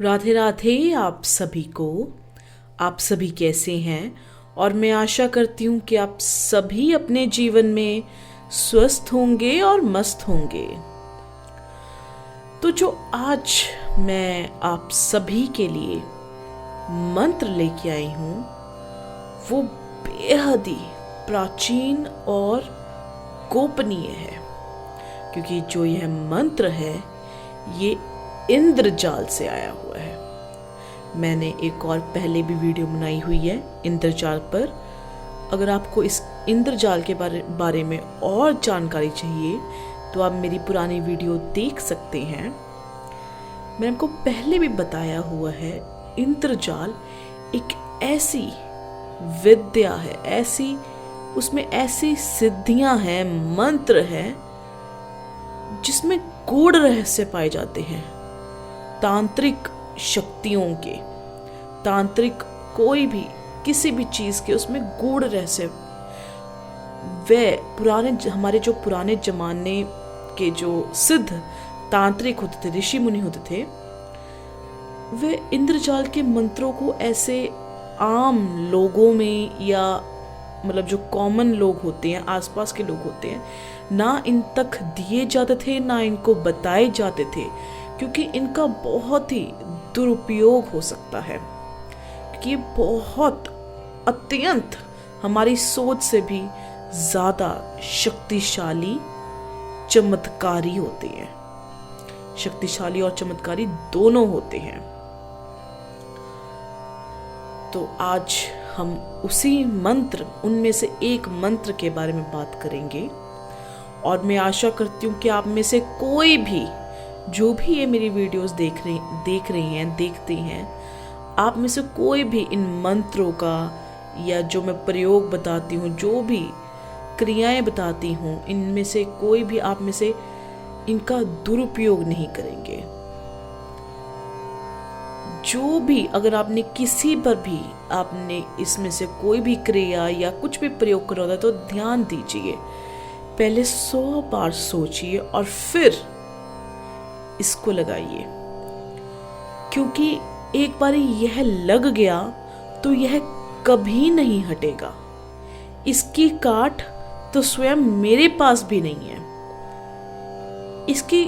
राधे राधे आप सभी को। आप सभी कैसे हैं? और मैं आशा करती हूँ कि आप सभी अपने जीवन में स्वस्थ होंगे और मस्त होंगे। तो जो आज मैं आप सभी के लिए मंत्र लेके आई हूँ वो बेहद ही प्राचीन और गोपनीय है, क्योंकि जो यह मंत्र है ये इंद्रजाल से आया हुआ है। मैंने एक और पहले भी वीडियो बनाई हुई है इंद्रजाल पर। अगर आपको इस इंद्रजाल के बारे में और जानकारी चाहिए तो आप मेरी पुरानी वीडियो देख सकते हैं। मैंने आपको पहले भी बताया हुआ है, इंद्रजाल एक ऐसी विद्या है, उसमें ऐसी सिद्धियां हैं, मंत्र हैं जिसमें गूढ़ रहस्य पाए जाते हैं। तांत्रिक शक्तियों के, तांत्रिक कोई भी किसी भी चीज के उसमें गूढ़ रहस्य। हमारे जो पुराने जमाने के जो सिद्ध तांत्रिक होते थे, ऋषि मुनि होते थे, वे इंद्रजाल के मंत्रों को ऐसे आम लोगों में या मतलब जो कॉमन लोग होते हैं, आसपास के लोग होते हैं, ना इन तक दिए जाते थे, ना इनको बताए जाते थे, क्योंकि इनका बहुत ही दुरुपयोग हो सकता है। क्योंकि ये बहुत अत्यंत हमारी सोच से भी ज्यादा शक्तिशाली चमत्कारी होते हैं। शक्तिशाली और चमत्कारी दोनों होते हैं। तो आज हम उसी मंत्र, उनमें से एक मंत्र के बारे में बात करेंगे। और मैं आशा करती हूँ कि आप में से कोई भी, जो भी ये मेरी वीडियोस देख रही हैं, देखते हैं, आप में से कोई भी इन मंत्रों का या जो मैं प्रयोग बताती हूँ, जो भी क्रियाएं बताती हूँ, इनमें से कोई भी आप में से इनका दुरुपयोग नहीं करेंगे। जो भी, अगर आपने किसी पर भी आपने इसमें से कोई भी क्रिया या कुछ भी प्रयोग करा होता है तो ध्यान दीजिए, पहले 100 बार सोचिए और फिर इसको लगाइए। क्योंकि एक बार यह लग गया तो यह कभी नहीं हटेगा। इसकी काट तो स्वयं मेरे पास भी नहीं है। इसकी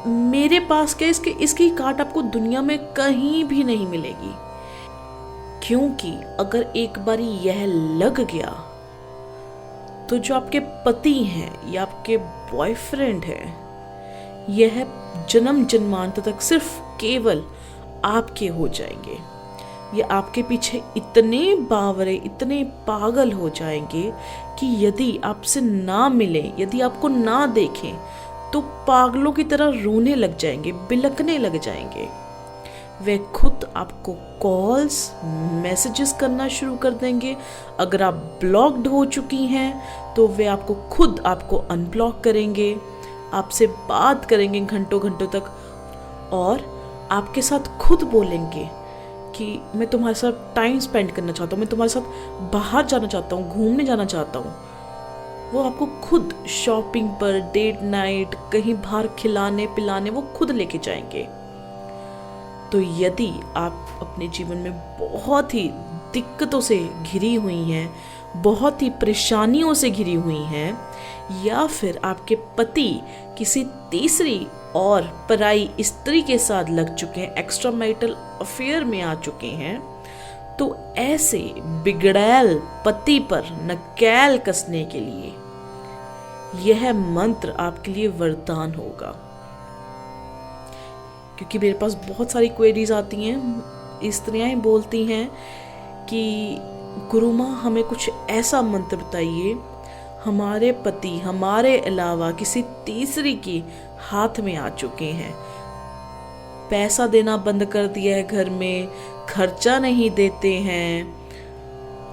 मेरे पास क्या, इसकी काट आपको दुनिया में कहीं भी नहीं मिलेगी। क्योंकि अगर एक बार यह लग गया तो जो आपके पति हैं या आपके बॉयफ्रेंड हैं, यह जन्म जन्मांतर तक सिर्फ केवल आपके हो जाएंगे। ये आपके पीछे इतने बावरे, इतने पागल हो जाएंगे कि यदि आपसे ना मिले, यदि आपको ना देखें तो पागलों की तरह रोने लग जाएंगे, बिलखने लग जाएंगे। वे खुद आपको कॉल्स, मैसेजेस करना शुरू कर देंगे। अगर आप ब्लॉक्ड हो चुकी हैं तो वे खुद आपको अनब्लॉक करेंगे, आपसे बात करेंगे घंटों घंटों तक, और आपके साथ खुद बोलेंगे कि मैं तुम्हारे साथ टाइम स्पेंड करना चाहता हूँ, मैं तुम्हारे साथ बाहर जाना चाहता हूँ, घूमने जाना चाहता हूँ। वो आपको खुद शॉपिंग पर, डेट नाइट, कहीं बाहर खिलाने पिलाने वो खुद लेके जाएंगे। तो यदि आप अपने जीवन में बहुत ही दिक्कतों से घिरी हुई हैं, बहुत ही परेशानियों से घिरी हुई हैं, या फिर आपके पति किसी तीसरी और पराई स्त्री के साथ लग चुके हैं, एक्स्ट्रा मैरिटल अफेयर में आ चुके हैं, तो ऐसे बिगड़ैल पति पर नकेल कसने के लिए यह मंत्र आपके लिए वरदान होगा। क्योंकि मेरे पास बहुत सारी क्वेरीज आती हैं, स्त्रियां बोलती हैं कि गुरु माँ हमें कुछ ऐसा मंत्र बताइए, हमारे पति हमारे अलावा किसी तीसरी के हाथ में आ चुके हैं, पैसा देना बंद कर दिया है, घर में खर्चा नहीं देते हैं,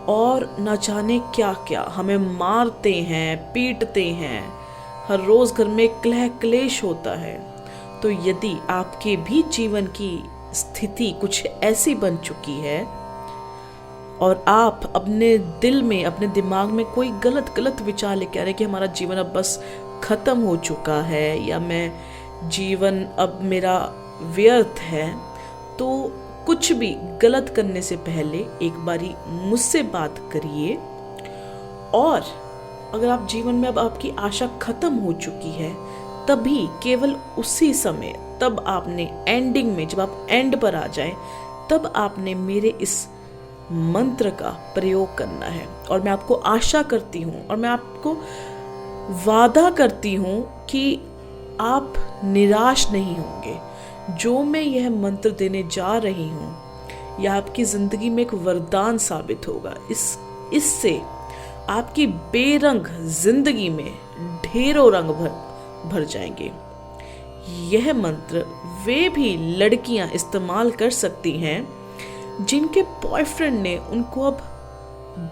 और न जाने क्या क्या, हमें मारते हैं, पीटते हैं, हर रोज घर में कलह क्लेश होता है। तो यदि आपके भी जीवन की स्थिति कुछ ऐसी बन चुकी है और आप अपने दिल में, अपने दिमाग में कोई गलत विचार लेके आ रहे हैं कि हमारा जीवन अब बस खत्म हो चुका है, या मैं जीवन अब मेरा व्यर्थ है, तो कुछ भी गलत करने से पहले एक बारी मुझसे बात करिए। और अगर आप जीवन में अब आपकी आशा खत्म हो चुकी है, तभी केवल उसी समय, तब आपने एंडिंग में, जब आप एंड पर आ जाए, तब आपने मेरे इस मंत्र का प्रयोग करना है। और मैं आपको आशा करती हूँ और मैं आपको वादा करती हूँ कि आप निराश नहीं होंगे। जो मैं यह मंत्र देने जा रही हूँ यह आपकी जिंदगी में एक वरदान साबित होगा। इससे आपकी बेरंग जिंदगी में ढेरों रंग भर जाएंगे। यह मंत्र वे भी लड़कियां इस्तेमाल कर सकती हैं जिनके बॉयफ्रेंड ने उनको अब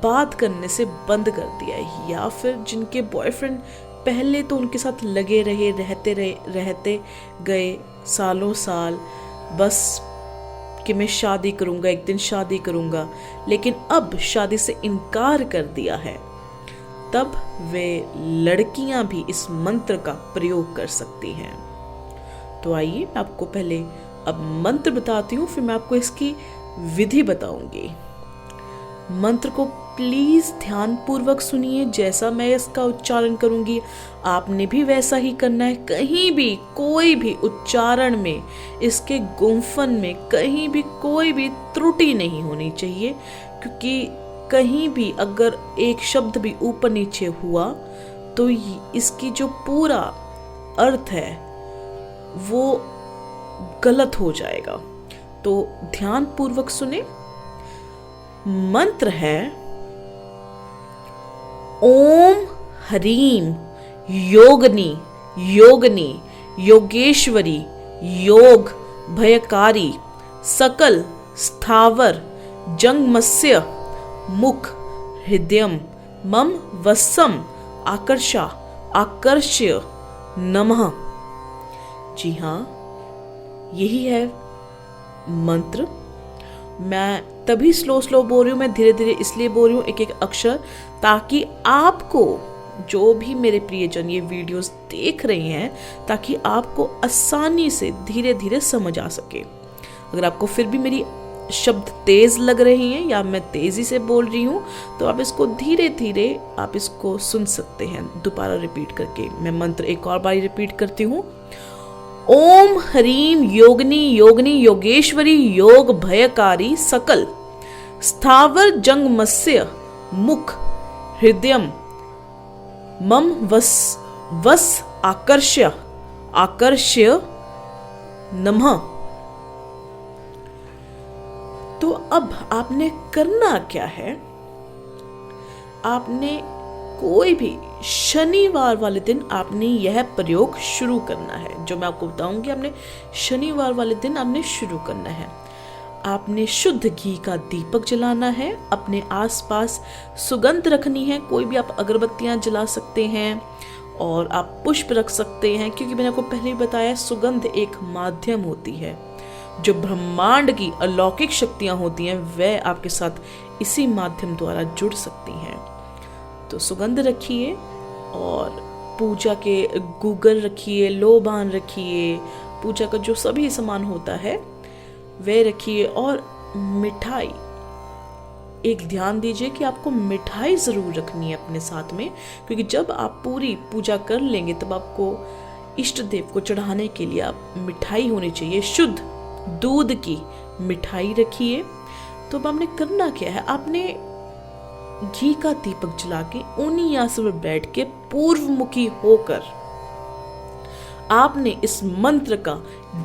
बात करने से बंद कर दिया है, या फिर जिनके बॉयफ्रेंड पहले तो उनके साथ लगे रहते गए सालों साल, बस कि मैं शादी करूंगा, एक दिन शादी करूंगा, लेकिन अब शादी से इनकार कर दिया है। तब वे लड़कियां भी इस मंत्र का प्रयोग कर सकती हैं। तो आइए मैं आपको पहले अब मंत्र बताती हूँ, फिर मैं आपको इसकी विधि बताऊंगी। मंत्र को प्लीज ध्यान पूर्वक सुनिए। जैसा मैं इसका उच्चारण करूंगी आपने भी वैसा ही करना है। कहीं भी कोई भी उच्चारण में, इसके गुंफन में कहीं भी कोई भी त्रुटि नहीं होनी चाहिए, क्योंकि कहीं भी अगर एक शब्द भी ऊपर नीचे हुआ तो इसकी जो पूरा अर्थ है वो गलत हो जाएगा। तो ध्यान पूर्वक सुने। मंत्र है ओम ह्रीम योगनी योगनी योगेश्वरी योग भयकारी सकल स्थावर जंगमस्य मुख हृदयम मम वस्सम आकर्षा आकर्ष्य नमः। जी हाँ, यही है मंत्र। मैं तभी स्लो बोल रही हूँ, मैं धीरे धीरे इसलिए बोल रही हूँ एक एक अक्षर, ताकि आपको, जो भी मेरे प्रियजन ये वीडियोस देख रहे हैं, ताकि आपको आसानी से धीरे धीरे समझ आ सके। अगर आपको फिर भी मेरी शब्द तेज लग रही हैं या मैं तेजी से बोल रही हूँ, तो आप इसको धीरे धीरे आप इसको सुन सकते हैं दोबारा रिपीट करके। मैं मंत्र एक और बार रिपीट करती हूँ। ओम ह्रीम योगनी योगनी योगेश्वरी योग भयकारी सकल स्थावर जंगमस्य मुख हृदयम मम वस आकर्ष्य आकर्ष्य नमः। तो अब आपने करना क्या है, आपने कोई भी शनिवार वाले दिन आपने यह प्रयोग शुरू करना है। जो मैं आपको बताऊंगी, आपने शनिवार वाले दिन आपने शुरू करना है। आपने शुद्ध घी का दीपक जलाना है, अपने आसपास सुगंध रखनी है। कोई भी आप अगरबत्तियां जला सकते हैं और आप पुष्प रख सकते हैं, क्योंकि मैंने आपको पहले ही बताया सुगंध एक माध्यम होती है। जो ब्रह्मांड की अलौकिक शक्तियां होती हैं वह आपके साथ इसी माध्यम द्वारा जुड़ सकती हैं। तो सुगंध रखिए और पूजा के गूगल रखिए, लोबान रखिए, पूजा का जो सभी सामान होता है वह रखिए। और मिठाई, एक ध्यान दीजिए कि आपको मिठाई जरूर रखनी है अपने साथ में, क्योंकि जब आप पूरी पूजा कर लेंगे तब आपको इष्ट देव को चढ़ाने के लिए आप मिठाई होनी चाहिए। शुद्ध दूध की मिठाई रखिए। तो अब आपने करना क्या है, आपने घी का दीपक जला के ऊनी आसन पर बैठ के पूर्व मुखी होकर आपने इस मंत्र का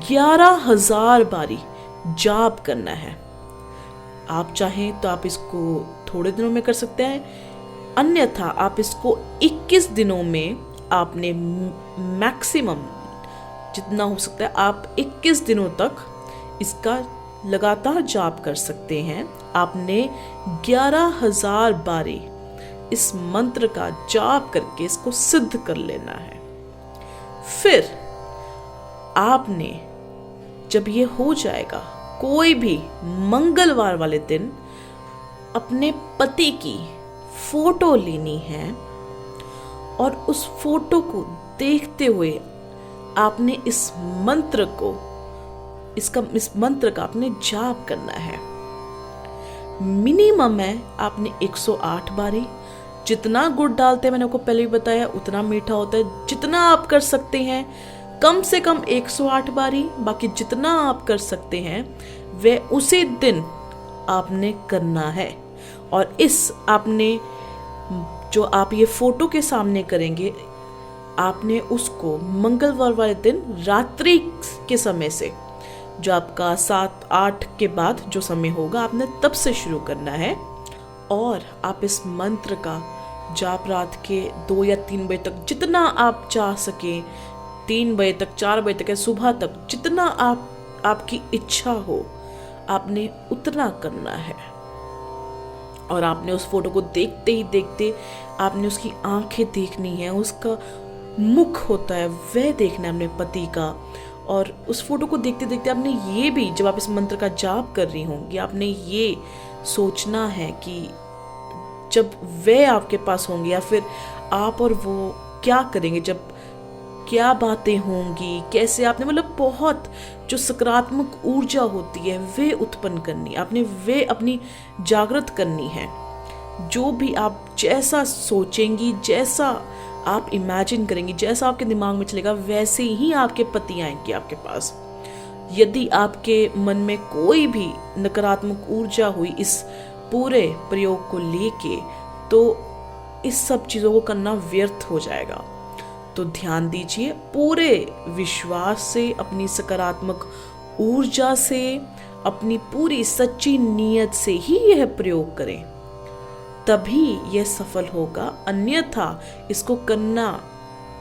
11,000 बारी जाप करना है। आप चाहें तो आप इसको थोड़े दिनों में कर सकते हैं, अन्यथा आप इसको 21 दिनों में आपने मैक्सिमम जितना हो सकता है आप 21 दिनों तक इसका लगातार जाप कर सकते हैं। आपने 11,000 बारी इस मंत्र का जाप करके इसको सिद्ध कर लेना है। फिर आपने जब ये हो जाएगा, कोई भी मंगलवार वाले दिन अपने पति की फोटो लेनी है और उस फोटो को देखते हुए आपने इस मंत्र को इस मंत्र का आपने जाप करना है। मिनिमम है आपने 108 बारी। जितना गुड़ डालते हैं मैंने आपको पहले भी बताया उतना मीठा होता है। जितना आप कर सकते हैं कम से कम 108 बारी, बाकी जितना आप कर सकते हैं वह उसी दिन आपने करना है। और इस आपने जो आप ये फोटो के सामने करेंगे, आपने उसको मंगलवार वाले दिन रात्रि के समय से, जो आपका 7-8 के बाद जो समय होगा, आपने तब से शुरू करना है। और आप इस मंत्र का जाप रात के 2 या 3 बजे तक जितना आप चाह सकें, 3 बजे तक, 4 बजे तक, सुबह तक, जितना आपकी इच्छा हो आपने उतना करना है। और आपने उस फोटो को देखते ही देखते आपने उसकी आंखें देखनी है, उसका मुख होता है वह देखना है अपने पति का। और उस फोटो को देखते देखते आपने ये भी, जब आप इस मंत्र का जाप कर रही होंगी, आपने ये सोचना है कि जब वे आपके पास होंगे या फिर आप और वो क्या करेंगे, जब क्या बातें होंगी, कैसे आपने मतलब बहुत जो सकारात्मक ऊर्जा होती है वे उत्पन्न करनी, आपने वे अपनी जागृत करनी है। जो भी आप जैसा सोचेंगी, जैसा आप इमेजिन करेंगी, जैसा आपके दिमाग में चलेगा वैसे ही आपके पति आएंगे आपके पास। यदि आपके मन में कोई भी नकारात्मक ऊर्जा हुई इस पूरे प्रयोग को लेके, तो इस सब चीज़ों को करना व्यर्थ हो जाएगा। तो ध्यान दीजिए, पूरे विश्वास से, अपनी सकारात्मक ऊर्जा से, अपनी पूरी सच्ची नीयत से ही यह प्रयोग करें, तभी यह सफल होगा। अन्यथा इसको करना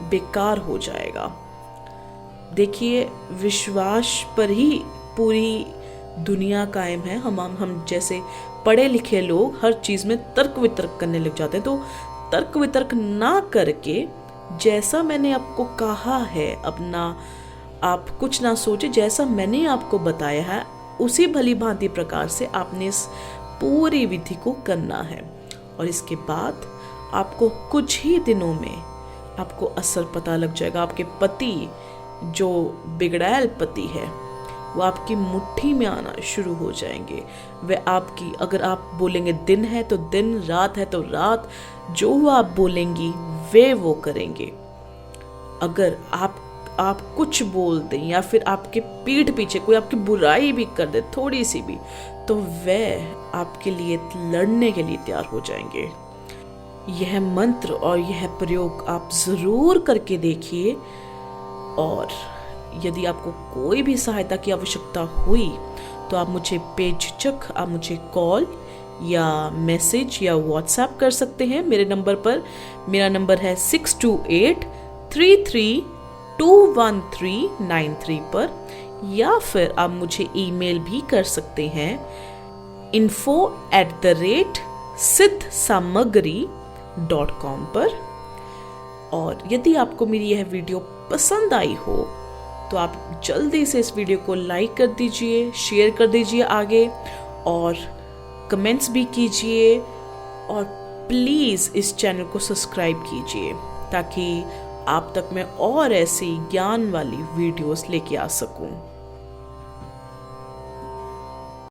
बेकार हो जाएगा। देखिए, विश्वास पर ही पूरी दुनिया कायम है। हम जैसे पढ़े लिखे लोग हर चीज में तर्क वितर्क करने लग जाते हैं। तो तर्क वितर्क ना करके, जैसा मैंने आपको कहा है, अपना आप कुछ ना सोचे, जैसा मैंने आपको बताया है उसी भली भांति प्रकार से आपने इस पूरी विधि को करना है। और इसके बाद आपको कुछ ही दिनों में आपको असर पता लग जाएगा। आपके पति, जो बिगड़ैल पति है, वो आपकी मुट्ठी में आना शुरू हो जाएंगे। वे आपकी, अगर आप बोलेंगे दिन है तो दिन, रात है तो रात, जो आप बोलेंगी वे वो करेंगे। अगर आप कुछ बोल दें या फिर आपके पीठ पीछे कोई आपकी बुराई भी कर दे थोड़ी सी भी, तो वह आपके लिए लड़ने के लिए तैयार हो जाएंगे। यह मंत्र और यह प्रयोग आप जरूर करके देखिए। और यदि आपको कोई भी सहायता की आवश्यकता हुई तो आप मुझे बेझिझक आप मुझे कॉल या मैसेज या व्हाट्सएप कर सकते हैं मेरे नंबर पर। मेरा नंबर है 6283321393 पर, या फिर आप मुझे ईमेल भी कर सकते हैं info@siddhsamagri.com पर। और यदि आपको मेरी यह वीडियो पसंद आई हो तो आप जल्दी से इस वीडियो को लाइक कर दीजिए, शेयर कर दीजिए आगे, और कमेंट्स भी कीजिए। और प्लीज़ इस चैनल को सब्सक्राइब कीजिए ताकि आप तक मैं और ऐसी ज्ञान वाली वीडियोस लेके आ सकूं।